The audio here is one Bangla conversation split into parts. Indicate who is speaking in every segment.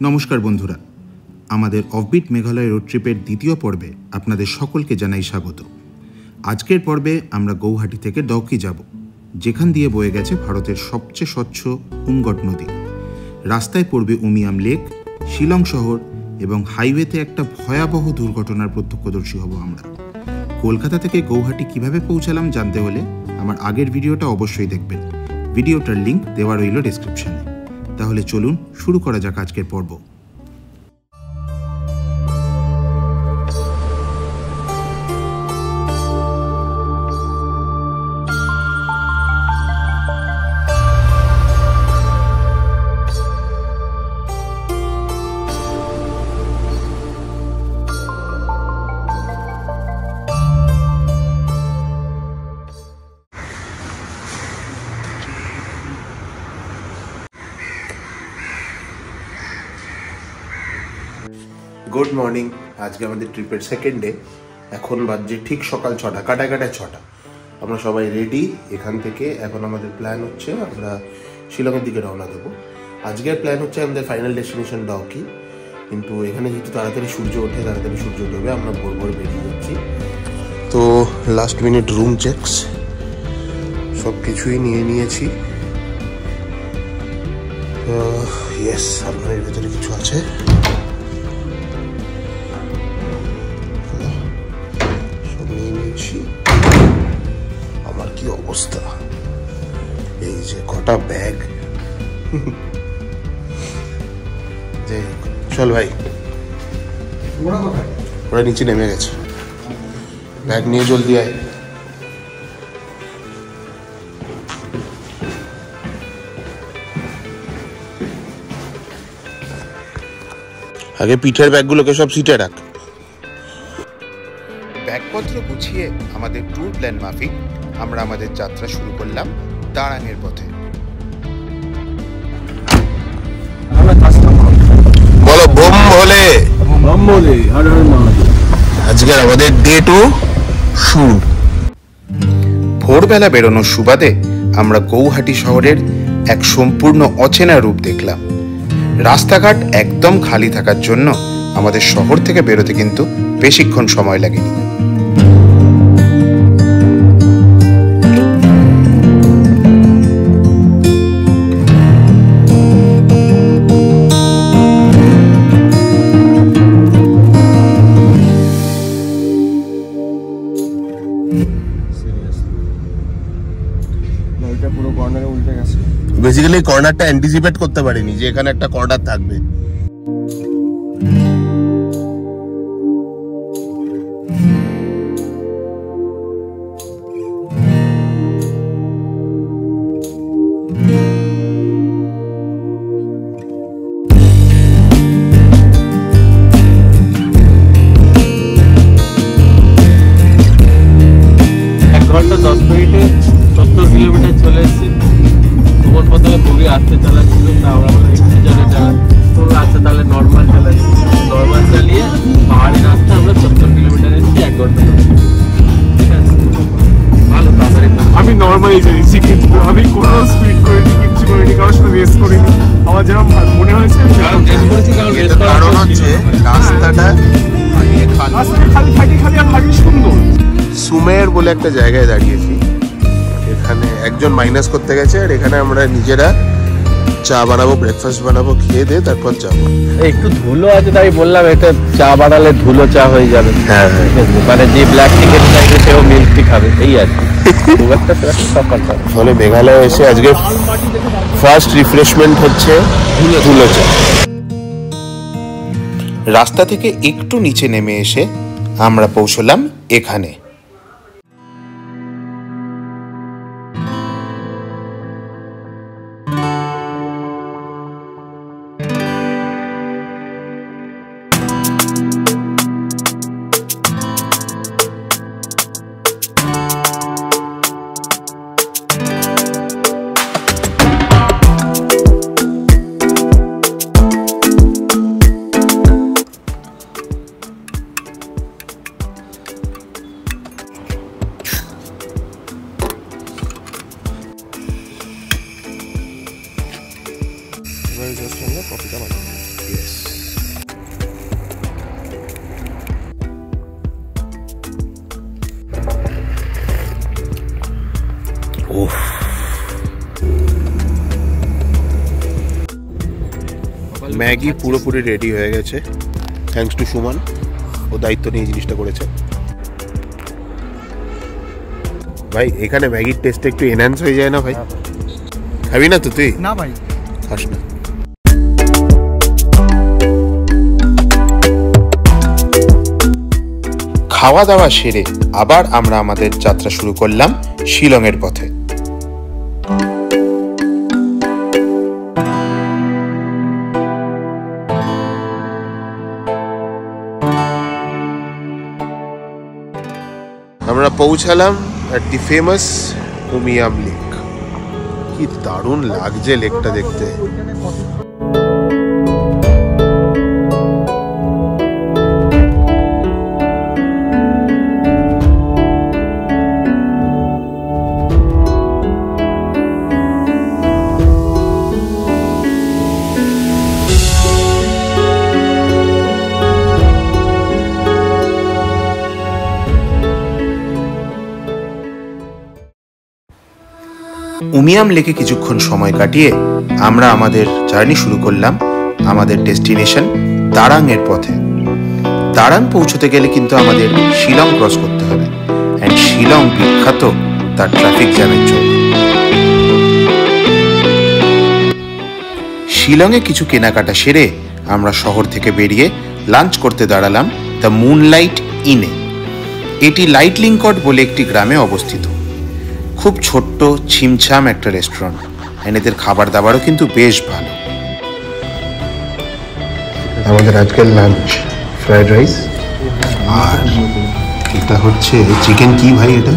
Speaker 1: নমস্কার বন্ধুরা, আমাদের অফবিট মেঘালয় রোড ট্রিপের দ্বিতীয় পর্বে আপনাদের সকলকে জানাই স্বাগত। আজকের পর্বে আমরা গৌহাটি থেকে ডাউকি যাব, যেখান দিয়ে বয়ে গেছে ভারতের সবচেয়ে স্বচ্ছ উমগট নদী। রাস্তায় পড়বে উমিয়াম লেক, শিলং শহর এবং হাইওয়েতে একটা ভয়াবহ দুর্ঘটনার প্রত্যক্ষদর্শী হব আমরা। কলকাতা থেকে গৌহাটি কিভাবে পৌঁছালাম জানতে হলে আমার আগের ভিডিওটা অবশ্যই দেখবেন। ভিডিওটার লিঙ্ক দেওয়া রইল ডেসক্রিপশনে। তাহলে চলুন শুরু করা যাক আজকের পর্ব। Good morning. আজকে আমাদের ট্রিপের সেকেন্ড ডে। এখন বাজছে ঠিক সকাল 6টা, কাটায় 6টা। আমরা সবাই রেডি। এখান থেকে এখন আমাদের প্ল্যান হচ্ছে আমরা শিলংয়ের দিকে রওনা দেবো। আজকের প্ল্যান হচ্ছে আমাদের ফাইনাল ডেস্টিনেশন ডাউকি, কিন্তু এখানে যেহেতু তাড়াতাড়ি সূর্য উঠবে, আমরা ভোর ভোর বেরিয়ে যাচ্ছি। তো লাস্ট মিনিট রুম চেকস সব কিছুই নিয়ে নিয়েছি। ইয়েস, আলমারির ভেতরে কিছু আছে। আমার কি অবস্থা, এই যে কটা ব্যাগ। চল ভাই, ওরা নিচে নেমে গেছে। ব্যাগ নিয়ে জলদি আয়। আগে পিঠের ব্যাগগুলোকে সব সিটে রাখ। ব্যাগপত্র গুছিয়ে আমাদের ট্যুর প্ল্যান মাফিক আমরা আমাদের যাত্রা শুরু করলাম দারাঙের পথে। বলো বোম ভোলে। আজকের আমাদের ডে 2 শুরু। ভোরবেলা বেরোনোর সুবাদে আমরা গৌহাটি শহরের এক সম্পূর্ণ অচেনা রূপ দেখলাম। রাস্তাঘাট একদম খালি থাকার জন্য আমাদের শহর থেকে বেরোতে কিন্তু বেশিক্ষণ সময় লাগেনি। বেসিক্যালি কর্নারটা অ্যান্টিসিপেট করতে পারিনি যে এখানে একটা কর্নার থাকবে।
Speaker 2: আসতে চালাচ্ছিল, আমরা একটু জায়গায় আচ্ছা তাহলে নর্মাল চালাচ্ছি। নর্মাল চালিয়ে পাহাড়ি রাস্তা আমরা 70 কিলোমিটার এসেছি 1 ঘন্টা। ঠিক আছে, ভালো তাড়াতাড়ি।
Speaker 3: আমি নর্মালি চালিয়েছি, কিন্তু আমি কোনো স্পিড করিনি, কিচ্ছু করিনি, কারোর সাথে রেস করিনি। আমার যেরকম মনে হয়েছে
Speaker 2: কারণ হচ্ছে
Speaker 1: রাস্তাটা
Speaker 3: খালি সুন্দর।
Speaker 1: সুমের বলে একটা জায়গায় দাঁড়িয়েছি। এখানে একজন মাইনাস করতে গেছে, আর এখানে আমরা নিজেরা চা বানাবো, ব্রেকফাস্ট বানাবো, খেয়ে দিয়ে তারপর যাবো।
Speaker 2: একটু ধুলো আছে তাই বললাম, এটা চা বানালে ধুলো চা হয়ে যাবে।
Speaker 1: হ্যাঁ,
Speaker 2: মানে যে ব্ল্যাক টিকেট চাইবে সেও মিল্ক টি খাবে, এই আর কি।
Speaker 1: ফলে মেঘালয় এসে আজকে ফার্স্ট রিফ্রেশমেন্ট হচ্ছে ধুলো চা। রাস্তা থেকে একটু নিচে নেমে এসে আমরা পৌঁছলাম এখানে। ম্যাগি পুরোপুরি রেডি হয়ে গেছে, থ্যাঙ্কস টু সুমন, ও দায়িত্ব নিয়ে এই জিনিসটা করেছে। ভাই এখানে ম্যাগির টেস্ট একটু এনহ্যান্স হয়ে যায় না ভাই? খাবি না তো তুই?
Speaker 3: না ভাই,
Speaker 1: খাস না। খাওয়া দাওয়া সেরে আবার আমরা আমাদের যাত্রা শুরু করলাম শিলংয়ের পথে। আমরা পৌঁছালাম এট দি ফেমাস উমিয়াম লেক। কি দারুণ লাগছে লেকটা দেখতে। উমিয়াম লেকে কিছুক্ষণ সময় কাটিয়ে আমরা আমাদের জার্নি শুরু করলাম আমাদের ডেস্টিনেশন দারাং এর পথে। দারাং পৌঁছতে গেলে কিন্তু আমাদের শিলং ক্রস করতে হবে, অ্যান্ড শিলং বিখ্যাত তার ট্রাফিক জ্যামের জন্য। শিলংয়ে কিছু কেনাকাটা সেরে আমরা শহর থেকে বেরিয়ে লাঞ্চ করতে দাঁড়ালাম দ্য মুনলাইট ইনে। এটি লাইট লিঙ্কট বলে একটি গ্রামে অবস্থিত। খুব ছোট্ট ছিমছাম একটা রেস্টুরেন্ট, এদের খাবার দাবারও কিন্তু বেশ ভালো। আমাদের আজকের লাঞ্চ ফ্রাইড রাইস, আর এটা হচ্ছে চিকেন। কি ভাই এটা?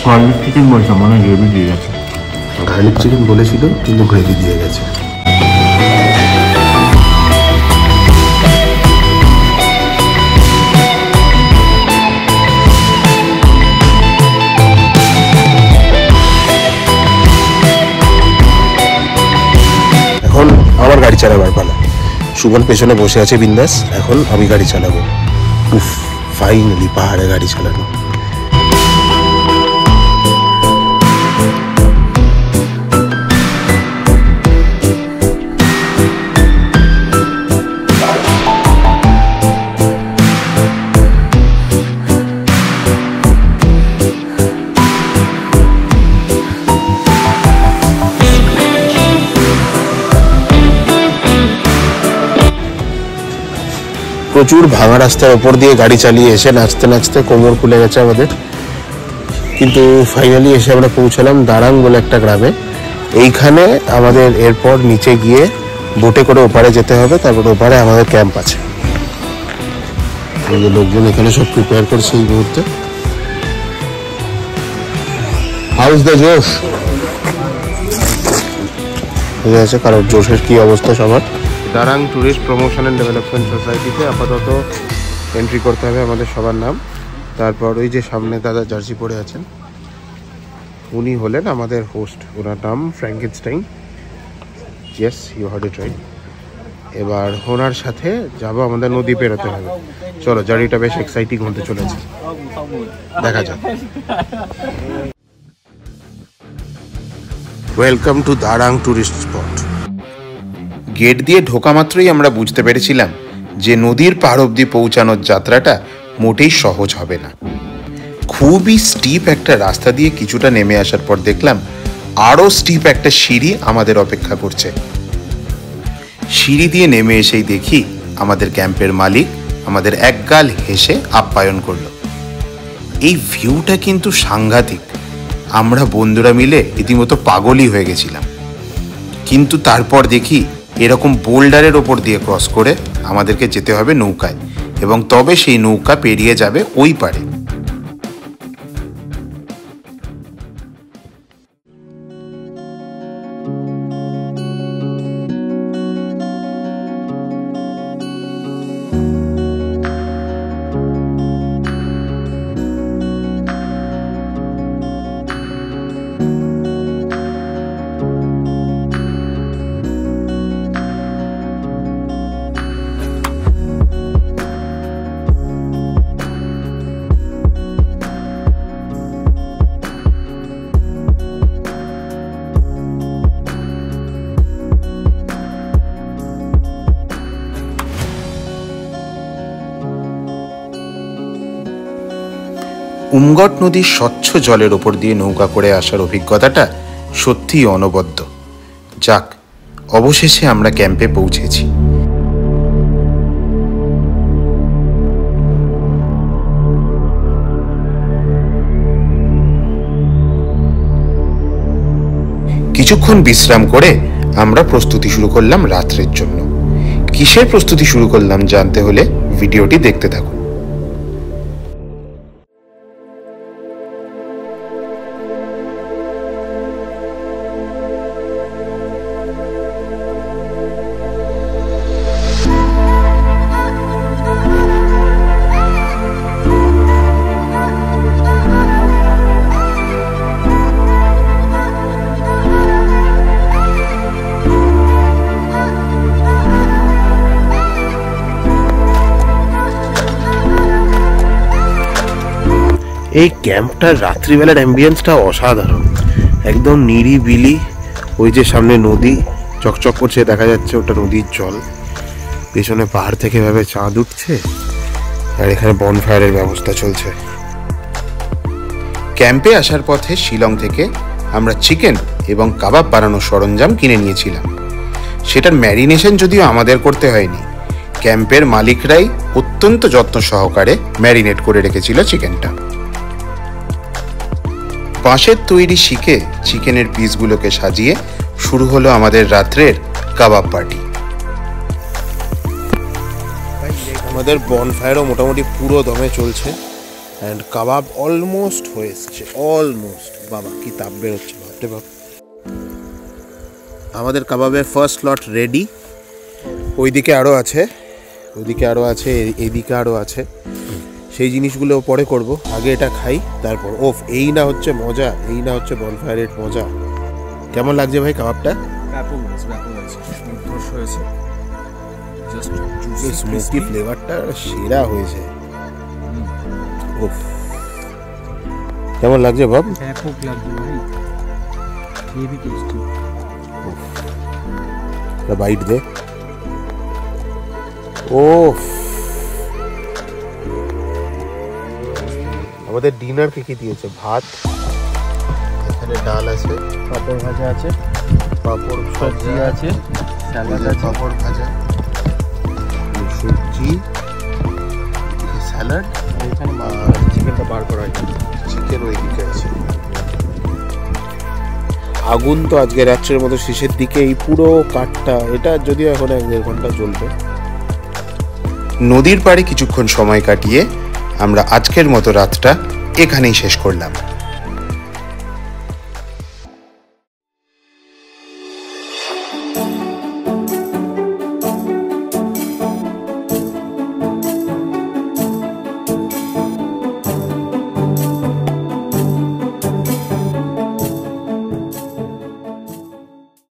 Speaker 3: গার্লিক চিকেন বলছে, মানে গ্রেভি দিয়ে গেছে।
Speaker 1: গার্লিক চিকেন বলেছিল কিন্তু গ্রেভি দিয়ে গেছে। এখন আমার গাড়ি চালাবার পালা। সুমন পেছনে বসে আছে বিন্দাস, এখন আমি গাড়ি চালাবো। উফ, ফাইনালি পাহাড়ে গাড়ি চালানো। প্রচুর ভাঙা রাস্তার ওপর দিয়ে গাড়ি চালিয়ে এসে নাচতে নাচতে কোমর খুলে গেছে আমাদের, কিন্তু ফাইনালি এসে আমরা পৌঁছালাম দারাং বলে একটা গ্রামে। এইখানে আমাদের এরপর নিচে গিয়ে বোটে করে ওপারে যেতে হবে, তারপর ওপারে আমাদের ক্যাম্প আছে। লোকজন এখানে সব প্রিপেয়ার করছে এই মুহূর্তে। হাউস দ্য জোশ ঠিক আছে, কারণ জোশের কি অবস্থা সবার। দারাং ট্যুরিস্ট প্রমোশন অ্যান্ড ডেভেলপমেন্ট সোসাইটিতে আপাতত এন্ট্রি করতে হবে আমাদের সবার নাম। তারপর ওই যে সামনে দাদা জার্সি পরে আছেন, উনি হলেন আমাদের হোস্ট, ওনার নাম Frankenstein. Yes, you heard it right. এবার ওনার সাথে যাব, আমাদের নদী পেরোতে হবে। চলো, জার্নিটা বেশ এক্সাইটিং হতে চলেছে, দেখা যাক। Welcome to Darang tourist spot. Gate দিয়ে ঢোকা মাত্রই আমরা বুঝতে পেরেছিলাম যে নদীর পার অবধি পৌঁছানোর যাত্রাটা মোটেই সহজ হবে না। খুবই স্টিপ একটা রাস্তা দিয়ে কিছুটা নেমে আসার পর দেখলাম আরও স্টিপ একটা সিঁড়ি আমাদের অপেক্ষা করছে। সিঁড়ি দিয়ে নেমে এসেই দেখি আমাদের ক্যাম্পের মালিক আমাদের একগাল হেসে আপ্যায়ন করলো। এই ভিউটা কিন্তু সাংঘাতিক। আমরা বন্ধুরা মিলে রীতিমতো পাগলই হয়ে গেছিলাম। কিন্তু তারপর দেখি এরকম বোল্ডারের ওপর দিয়ে ক্রস করে আমাদেরকে যেতে হবে নৌকায়, এবং তবে সেই নৌকা পেরিয়ে যাবে ওই পারে। উমগট নদীর স্বচ্ছ জলের ওপর দিয়ে নৌকা করে আসার অভিজ্ঞতাটা সত্যিই অনবদ্য। যাক, অবশেষে আমরা ক্যাম্পে পৌঁছেছি। কিছুক্ষণ বিশ্রাম করে আমরা প্রস্তুতি শুরু করলাম রাত্রের জন্য। কিসের প্রস্তুতি শুরু করলাম জানতে হলে ভিডিওটি দেখতে থাকুন।
Speaker 4: এই ক্যাম্পটার রাত্রিবেলার অ্যাম্বিয়েন্সটা অসাধারণ, একদম নিরিবিলি। ওই যে সামনে নদী চকচক করছে, দেখা যাচ্ছে ওটা নদীর জল। পেছনে পাহাড় থেকে এভাবে চাঁদ উঠছে, আর এখানে বনফায়ারের ব্যবস্থা চলছে।
Speaker 1: ক্যাম্পে আসার পথে শিলং থেকে আমরা চিকেন এবং কাবাব বানানোর সরঞ্জাম কিনে নিয়েছিলাম। সেটার ম্যারিনেশন যদিও আমাদের করতে হয়নি, ক্যাম্পের মালিকরাই অত্যন্ত যত্ন সহকারে ম্যারিনেট করে রেখেছিল চিকেনটা। বাঁশের তৈরি শিকে চিকেনের পিসগুলোকে সাজিয়ে শুরু হলো আমাদের রাত্রের কাবাব পার্টি।
Speaker 4: আমাদের বনফায়ারও মোটামুটি পুরো দমে চলছে, অ্যান্ড কাবাব অলমোস্ট হয়ে এসছে, অলমোস্ট। বাবা কি তাপ বেরোচ্ছে, ভাবতে ভাব। আমাদের কাবাবের ফার্স্ট লট রেডি। ওইদিকে আরও আছে, ওইদিকে আরও আছে, এইদিকে আরও আছে। সেই জিনিসগুলো পরে করব, আগে এটা খাই তারপর। ওফ, এই না হচ্ছে মজা, এই না হচ্ছে বনফায়ারের মজা। কেমন লাগছে ভাই কাবাবটা? স্মোকি ফ্লেভারটা সেরা হয়েছে। ওফ, কেমন লাগছে ভাব? বাইট দে। ওফ, আমাদের ডিনার কি দিয়েছে? ভাত, এখানে ডাল আছে,
Speaker 2: পাপড় ভাজা আছে,
Speaker 4: পাপড়
Speaker 2: সবজি আছে, স্যালাড আছে,
Speaker 4: পাপড় ভাজা, সবজি, স্যালাড,
Speaker 2: এখানে চিকেনটা বার করা হয়েছে।
Speaker 4: চিকেন ওইদিকে আছে। আগুন তো আজকে রাত্রের মতো শেষের দিকে, এই পুরো কাঠটা, এটা যদিও এখন 1-1.5 ঘন্টা চলবে।
Speaker 1: নদীর পাড়ে কিছুক্ষণ সময় কাটিয়ে আমরা আজকের মতো রাতটা এখানেই শেষ করলাম।